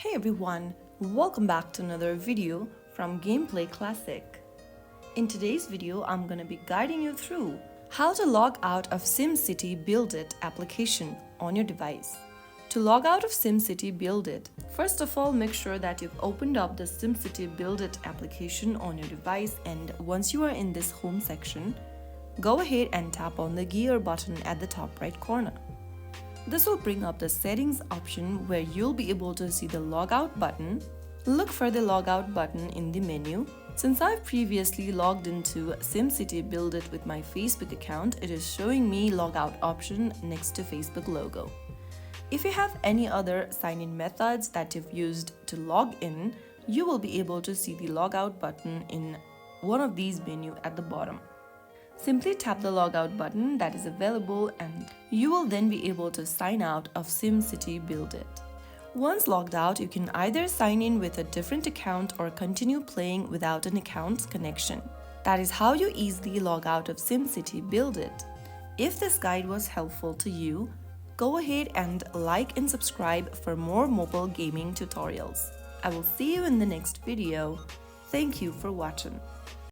Hey everyone, welcome back to another video from Gameplay Classic. In today's video, I'm going to be guiding you through how to log out of SimCity BuildIt application on your device. To log out of SimCity BuildIt, first of all, make sure that you've opened up the SimCity BuildIt application on your device, and once you are in this home section, go ahead and tap on the gear button at the top right corner. This will bring up the settings option where you'll be able to see the logout button. Look for the logout button in the menu. Since I've previously logged into SimCity BuildIt with my Facebook account, it is showing me logout option next to Facebook logo. If you have any other sign-in methods that you've used to log in, you will be able to see the logout button in one of these menus at the bottom. Simply tap the logout button that is available and you will then be able to sign out of SimCity BuildIt. Once logged out, you can either sign in with a different account or continue playing without an account connection. That is how you easily log out of SimCity BuildIt. If this guide was helpful to you, go ahead and like and subscribe for more mobile gaming tutorials. I will see you in the next video. Thank you for watching.